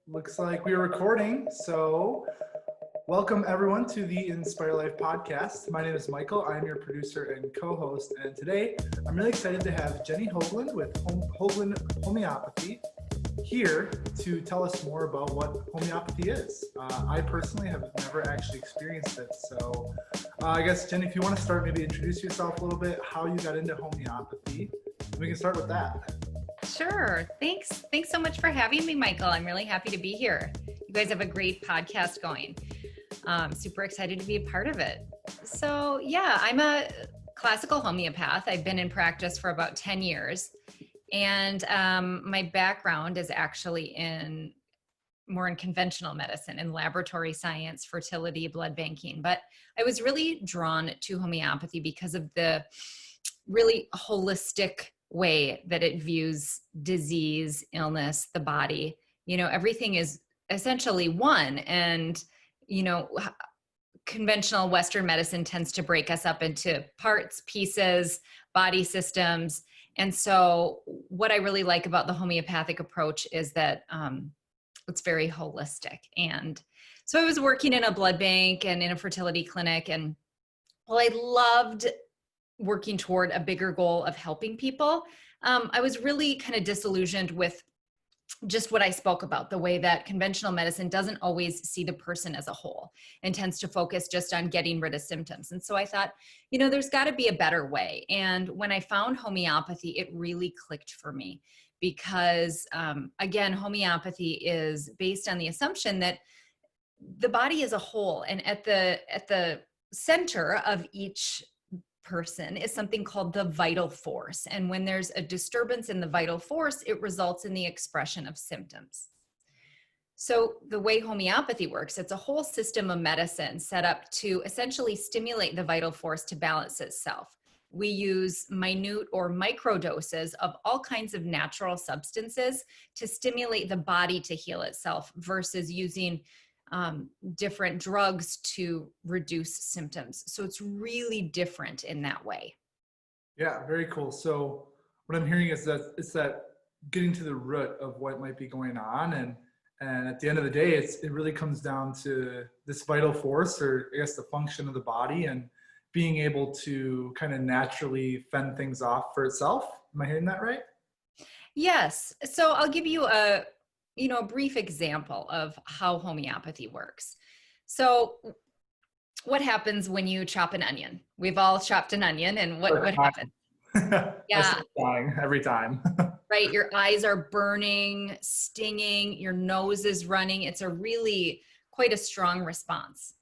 Looks like we are recording. So, welcome everyone to the Inspire Life podcast. My name is Michael. I'm your producer and co-host. And today, I'm really excited to have Jennie Hoglund with Hoglund Homeopathy here to tell us more about what homeopathy is. I personally have never actually experienced it. So, I guess, Jennie, if you want to start, maybe introduce yourself a little bit, how you got into homeopathy. We can start with that. Sure. Thanks. Thanks so much for having me, Michael. I'm really happy to be here. You guys have a great podcast going. Super excited to be a part of it. So yeah, I'm a classical homeopath. I've been in practice for about 10 years. And my background is actually more in conventional medicine, in laboratory science, fertility, blood banking. But I was really drawn to homeopathy because of the really holistic way that it views disease, illness, the body. Everything is essentially one. And, conventional Western medicine tends to break us up into parts, pieces, body systems. And so what I really like about the homeopathic approach is that it's very holistic. And so I was working in a blood bank and in a fertility clinic, and I loved working toward a bigger goal of helping people. I was really kind of disillusioned with just what I spoke about, the way that conventional medicine doesn't always see the person as a whole and tends to focus just on getting rid of symptoms. And so I thought, there's got to be a better way. And when I found homeopathy, it really clicked for me because, again, homeopathy is based on the assumption that the body is a whole, and at the center of each person is something called the vital force. And when there's a disturbance in the vital force, it results in the expression of symptoms. So the way homeopathy works, it's a whole system of medicine set up to essentially stimulate the vital force to balance itself. We use minute or micro doses of all kinds of natural substances to stimulate the body to heal itself versus using different drugs to reduce symptoms. So it's really different in that way. Yeah, very cool. So what I'm hearing is that it's that getting to the root of what might be going on, and at the end of the day, it really comes down to this vital force, or I guess the function of the body, and being able to kind of naturally fend things off for itself. Am I hearing that right? Yes. So I'll give you a brief example of how homeopathy works. So what happens when you chop an onion? We've all chopped an onion, and what happens? I Yeah, start dying every time. right. Your eyes are burning, stinging, your nose is running. It's quite a strong response.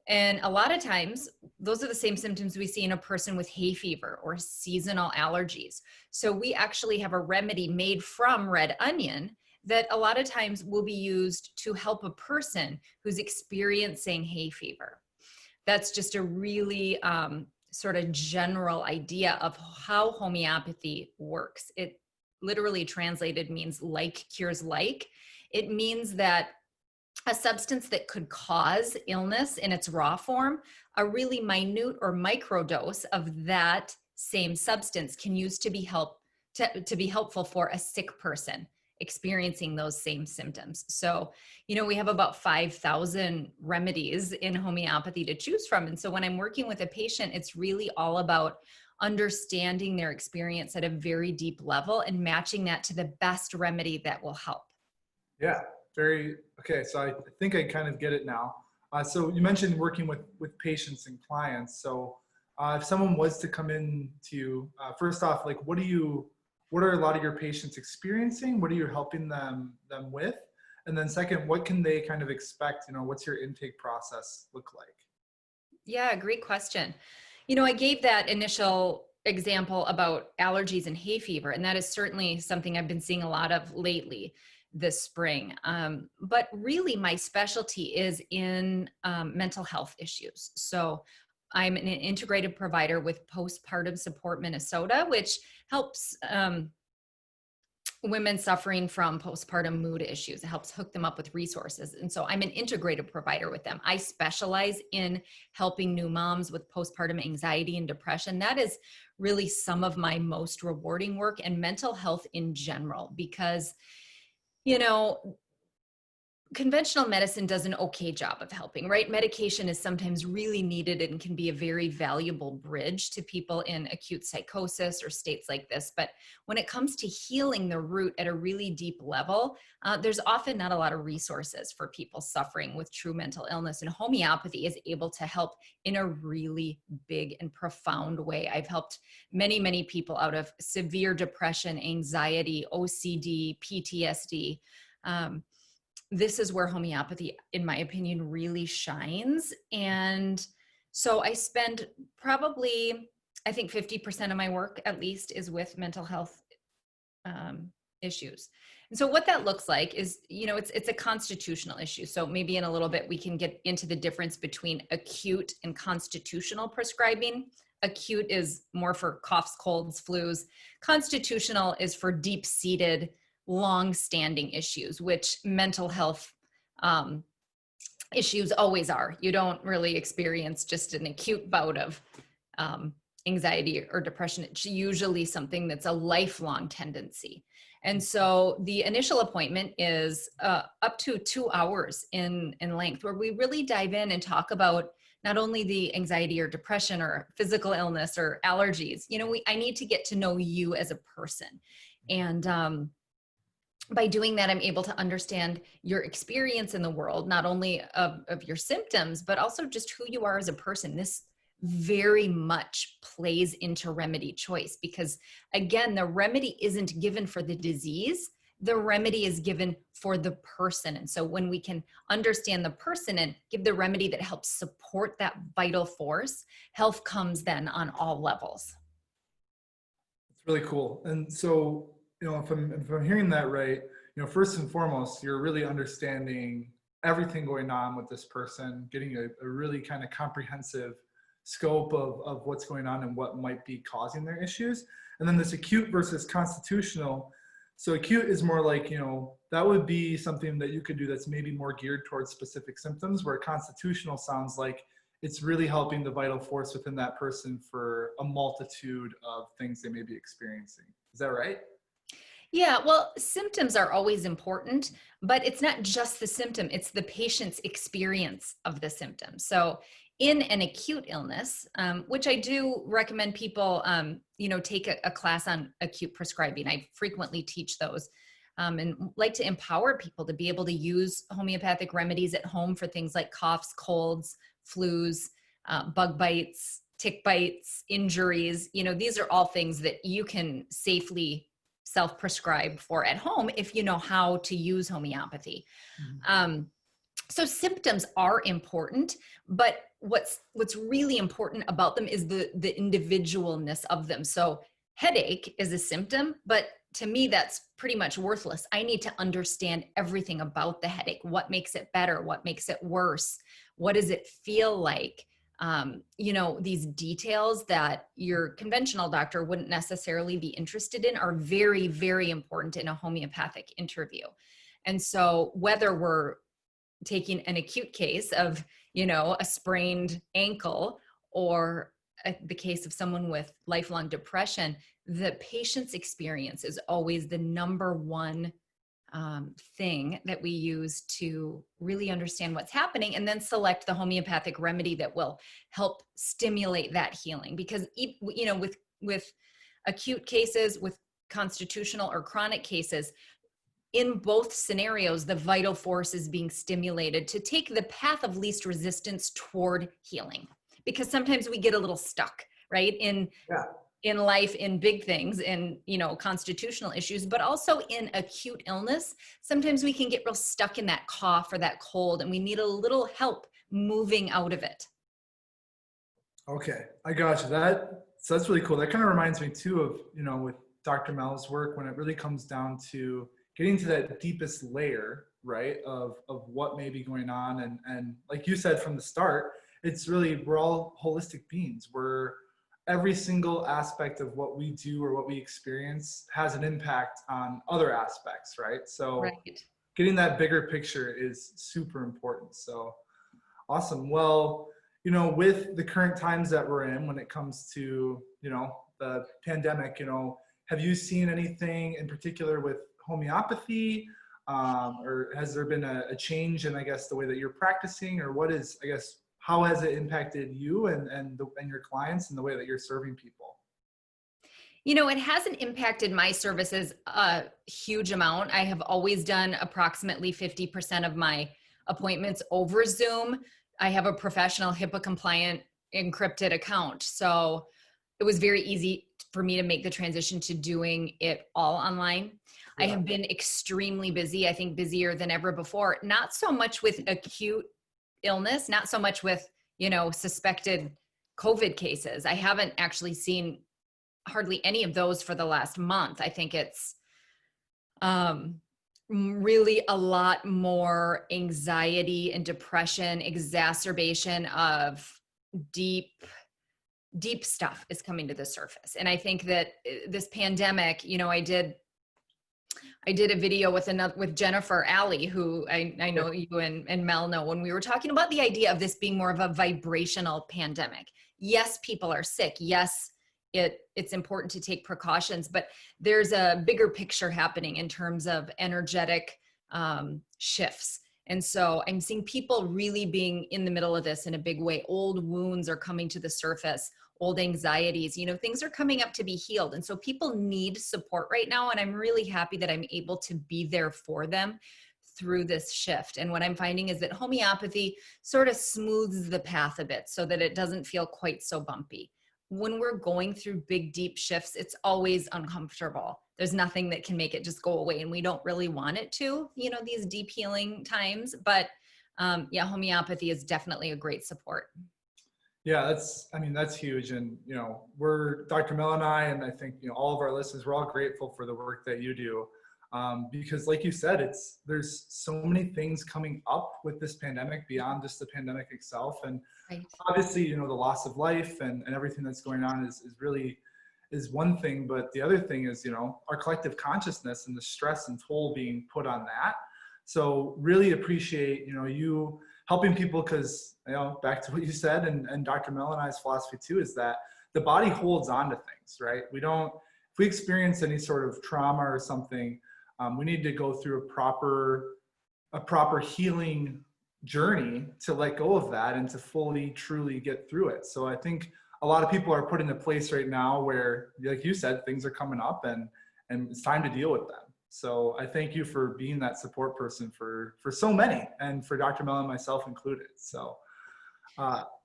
And a lot of times, those are the same symptoms we see in a person with hay fever or seasonal allergies. So we actually have a remedy made from red onion that a lot of times will be used to help a person who's experiencing hay fever. That's just a really sort of general idea of how homeopathy works. It literally translated means like cures like. It means that a substance that could cause illness in its raw form, a really minute or micro dose of that same substance can use to be helpful for a sick person experiencing those same symptoms. So, we have about 5,000 remedies in homeopathy to choose from. And so when I'm working with a patient, it's really all about understanding their experience at a very deep level and matching that to the best remedy that will help. Yeah, okay. So I think I kind of get it now. So you mentioned working with patients and clients. So if someone was to come in to you, first off, like what are a lot of your patients experiencing? What are you helping them with? And then second, what can they kind of expect? What's your intake process look like? Yeah, great question. I gave that initial example about allergies and hay fever, and that is certainly something I've been seeing a lot of lately this spring. But really my specialty is in mental health issues. So I'm an integrated provider with Postpartum Support Minnesota, which helps women suffering from postpartum mood issues. It helps hook them up with resources. And so I'm an integrated provider with them. I specialize in helping new moms with postpartum anxiety and depression. That is really some of my most rewarding work, and mental health in general, because, conventional medicine does an okay job of helping, right? Medication is sometimes really needed and can be a very valuable bridge to people in acute psychosis or states like this. But when it comes to healing the root at a really deep level, there's often not a lot of resources for people suffering with true mental illness. And homeopathy is able to help in a really big and profound way. I've helped many, many people out of severe depression, anxiety, OCD, PTSD. This is where homeopathy, in my opinion, really shines. And so I spend probably, I think 50% of my work at least is with mental health issues. And so what that looks like is, it's a constitutional issue. So maybe in a little bit, we can get into the difference between acute and constitutional prescribing. Acute is more for coughs, colds, flus. Constitutional is for deep-seated, long-standing issues, which mental health issues always are. You don't really experience just an acute bout of anxiety or depression. It's usually something that's a lifelong tendency. And so the initial appointment is up to 2 hours in length, where we really dive in and talk about not only the anxiety or depression or physical illness or allergies. I need to get to know you as a person. And by doing that, I'm able to understand your experience in the world, not only of your symptoms, but also just who you are as a person. This very much plays into remedy choice because, again, the remedy isn't given for the disease. The remedy is given for the person. And so when we can understand the person and give the remedy that helps support that vital force, health comes then on all levels. It's really cool. And so, if I'm hearing that right, first and foremost, you're really understanding everything going on with this person, getting a really kind of comprehensive scope of what's going on and what might be causing their issues. And then this acute versus constitutional. So acute is more like, that would be something that you could do that's maybe more geared towards specific symptoms, where constitutional sounds like it's really helping the vital force within that person for a multitude of things they may be experiencing. Is that right? Yeah, well, symptoms are always important, but it's not just the symptom, it's the patient's experience of the symptom. So in an acute illness, which I do recommend people, take a class on acute prescribing. I frequently teach those and like to empower people to be able to use homeopathic remedies at home for things like coughs, colds, flus, bug bites, tick bites, injuries. These are all things that you can safely self-prescribe for at home if you know how to use homeopathy. Mm-hmm. So symptoms are important, but what's really important about them is the individualness of them. So headache is a symptom, but to me, that's pretty much worthless. I need to understand everything about the headache. What makes it better? What makes it worse? What does it feel like? These details that your conventional doctor wouldn't necessarily be interested in are very, very important in a homeopathic interview. And so whether we're taking an acute case of, a sprained ankle or the case of someone with lifelong depression, the patient's experience is always the number one thing that we use to really understand what's happening, and then select the homeopathic remedy that will help stimulate that healing. Because with acute cases, with constitutional or chronic cases, in both scenarios, the vital force is being stimulated to take the path of least resistance toward healing. Because sometimes we get a little stuck, right? In life, in big things, in, constitutional issues, but also in acute illness. Sometimes we can get real stuck in that cough or that cold, and we need a little help moving out of it. Okay, I got you. So that's really cool. That kind of reminds me too of, with Dr. Mel's work, when it really comes down to getting to that deepest layer, right, of what may be going on. And like you said from the start, it's really, we're all holistic beings. Every single aspect of what we do or what we experience has an impact on other aspects, right? So right. Getting that bigger picture is super important. So awesome. Well, with the current times that we're in, when it comes to, the pandemic, have you seen anything in particular with homeopathy or has there been a change in, I guess, the way that you're practicing, or what is, I guess, how has it impacted you and your clients and the way that you're serving people? It hasn't impacted my services a huge amount. I have always done approximately 50% of my appointments over Zoom. I have a professional HIPAA compliant encrypted account. So it was very easy for me to make the transition to doing it all online. I Yeah. have been extremely busy, I think busier than ever before, not so much with acute illness, not so much with, suspected COVID cases. I haven't actually seen hardly any of those for the last month. I think it's really a lot more anxiety and depression, exacerbation of deep stuff is coming to the surface. And I think that this pandemic, I did a video with Jennifer Alley, who I know you and Mel know, when we were talking about the idea of this being more of a vibrational pandemic. Yes, people are sick. Yes, it's important to take precautions, but there's a bigger picture happening in terms of energetic shifts. And so I'm seeing people really being in the middle of this in a big way. Old wounds are coming to the surface, old anxieties, things are coming up to be healed. And so people need support right now. And I'm really happy that I'm able to be there for them through this shift. And what I'm finding is that homeopathy sort of smooths the path a bit so that it doesn't feel quite so bumpy. When we're going through big, deep shifts, it's always uncomfortable. There's nothing that can make it just go away. And we don't really want it to, these deep healing times. But homeopathy is definitely a great support. Yeah, that's huge. And, we're Dr. Mel and I think, all of our listeners, we're all grateful for the work that you do. Because like you said, there's so many things coming up with this pandemic beyond just the pandemic itself. And right. Obviously, the loss of life and everything that's going on is really one thing. But the other thing is, our collective consciousness and the stress and toll being put on that. So really appreciate, you helping people, because, back to what you said, and Dr. Mel and I's philosophy too, is that the body holds on to things, right? If we experience any sort of trauma or something, we need to go through a proper healing journey to let go of that and to fully, truly get through it. So I think a lot of people are put in a place right now where, like you said, things are coming up and it's time to deal with them. So I thank you for being that support person for so many, and for Dr. Mel and myself included. So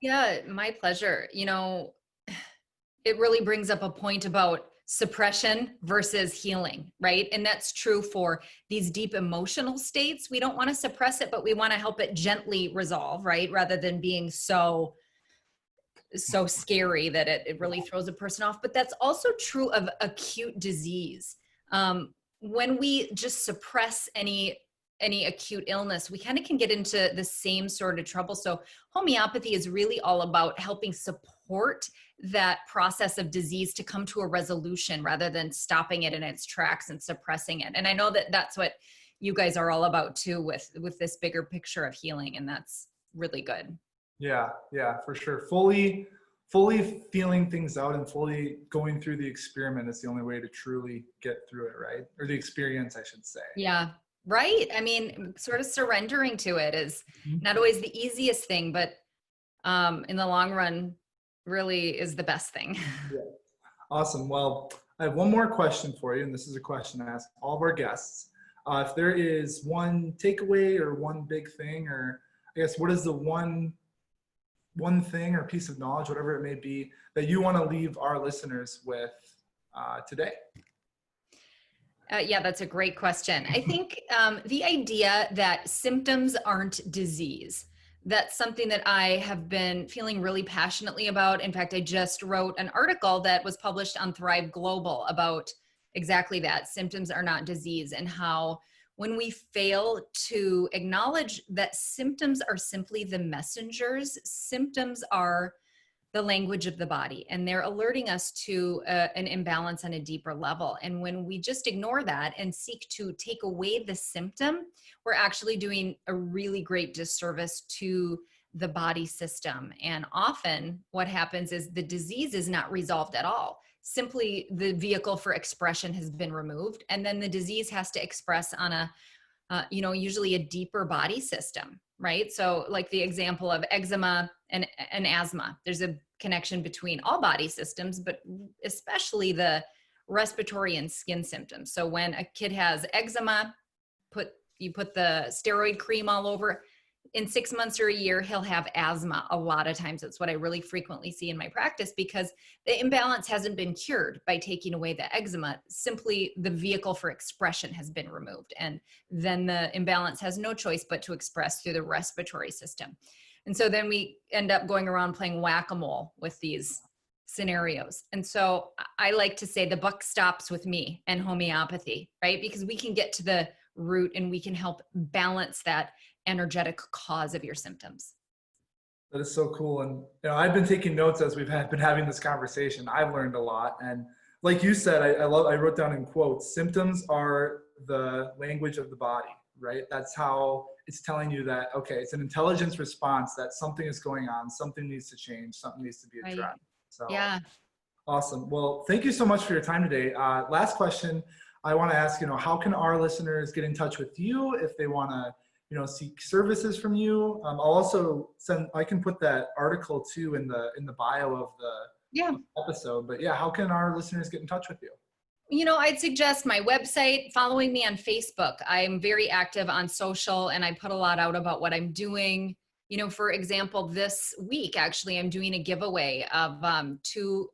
yeah, my pleasure. It really brings up a point about suppression versus healing, right? And that's true for these deep emotional states. We don't want to suppress it, but we want to help it gently resolve, right? Rather than being so scary that it really throws a person off. But that's also true of acute disease. When we just suppress any acute illness, we kind of can get into the same sort of trouble. So homeopathy is really all about helping support that process of disease to come to a resolution rather than stopping it in its tracks and suppressing it. And I know that that's what you guys are all about too, with this bigger picture of healing. And that's really good. Yeah, for sure. Fully feeling things out and fully going through the experiment is the only way to truly get through it, right? Or the experience, I should say. Yeah, right. I mean, sort of surrendering to it is not always the easiest thing, but in the long run, really is the best thing. Yeah. Awesome. Well, I have one more question for you, and this is a question I ask all of our guests. If there is one takeaway or one big thing, or I guess what is the one thing or piece of knowledge, whatever it may be, that you want to leave our listeners with today? Yeah, that's a great question. I think the idea that symptoms aren't disease, that's something that I have been feeling really passionately about. In fact, I just wrote an article that was published on Thrive Global about exactly that. Symptoms are not disease, and how when we fail to acknowledge that symptoms are simply the messengers, symptoms are the language of the body, and they're alerting us to an imbalance on a deeper level. And when we just ignore that and seek to take away the symptom, we're actually doing a really great disservice to the body system. And often what happens is the disease is not resolved at all. Simply the vehicle for expression has been removed, and then the disease has to express on a usually a deeper body system, right? So like the example of eczema and asthma, there's a connection between all body systems, but especially the respiratory and skin symptoms. So when a kid has eczema, you put the steroid cream all over. In 6 months or a year, he'll have asthma. A lot of times it's what I really frequently see in my practice, because the imbalance hasn't been cured by taking away the eczema. Simply the vehicle for expression has been removed. And then the imbalance has no choice but to express through the respiratory system. And so then we end up going around playing whack-a-mole with these scenarios. And so I like to say the buck stops with me and homeopathy, right? Because we can get to the root and we can help balance that energetic cause of your symptoms. That is so cool. And I've been taking notes as we've been having this conversation. I've learned a lot. And like you said, I wrote down in quotes, symptoms are the language of the body, right? That's how it's telling you that, okay, it's an intelligence response that something is going on, something needs to change, something needs to be addressed. Right. So yeah. Awesome. Well, thank you so much for your time today. Last question I want to ask, how can our listeners get in touch with you if they want to, seek services from you? I'll also I can put that article too in the bio of the episode, but how can our listeners get in touch with you? I'd suggest my website, following me on Facebook. I'm very active on social and I put a lot out about what I'm doing. For example, this week, actually, I'm doing a giveaway of two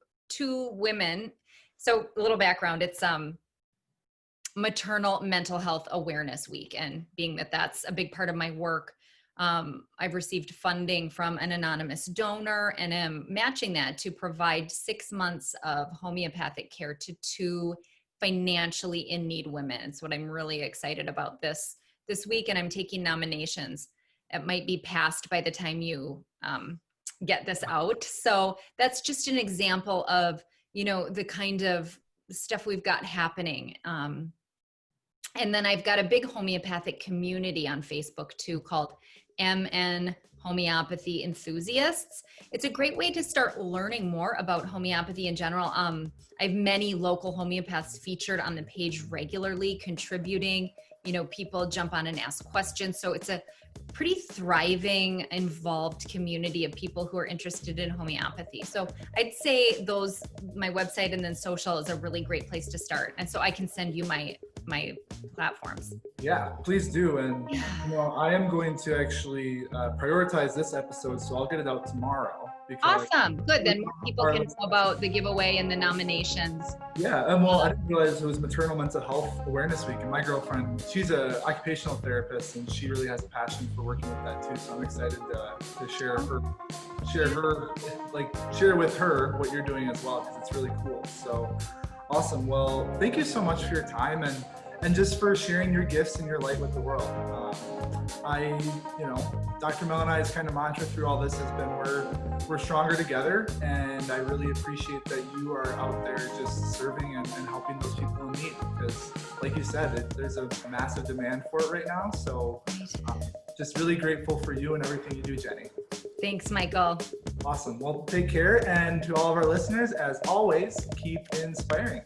women. So a little background, it's Maternal Mental Health Awareness Week. And being that that's a big part of my work, I've received funding from an anonymous donor and am matching that to provide 6 months of homeopathic care to 2 financially in need women. It's what I'm really excited about this week. And I'm taking nominations. It might be passed by the time you get this out. So that's just an example of, the kind of stuff we've got happening. And then I've got a big homeopathic community on Facebook too called MN Homeopathy Enthusiasts. It's a great way to start learning more about homeopathy in general. I have many local homeopaths featured on the page regularly, contributing. People jump on and ask questions. So it's a pretty thriving, involved community of people who are interested in homeopathy. So I'd say my website and then social is a really great place to start. And so I can send you my platforms. Yeah, please do. And I am going to actually prioritize this episode, so I'll get it out tomorrow. Awesome. Good. Then more people can know about the giveaway and the nominations. Yeah. And I didn't realize it was Maternal Mental Health Awareness Week. And my girlfriend, she's an occupational therapist, and she really has a passion for working with that too. So I'm excited to share with her what you're doing as well, because it's really cool. So awesome. Well, thank you so much for your time and just for sharing your gifts and your light with the world. Dr. Mel and I's kind of mantra through all this has been we're stronger together, and I really appreciate that you are out there just serving and helping those people in need, because like you said, there's a massive demand for it right now. So just really grateful for you and everything you do, Jenny. Thanks, Michael. Awesome. Well, take care. And to all of our listeners, as always, keep inspiring.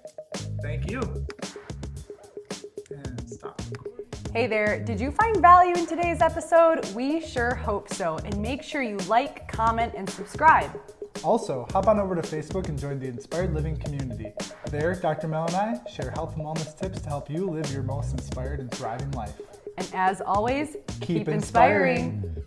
Thank you. And stop. Hey there, did you find value in today's episode? We sure hope so. And make sure you like, comment, and subscribe. Also, hop on over to Facebook and join the Inspired Living community. There, Dr. Mel and I share health and wellness tips to help you live your most inspired and thriving life. And as always, keep inspiring.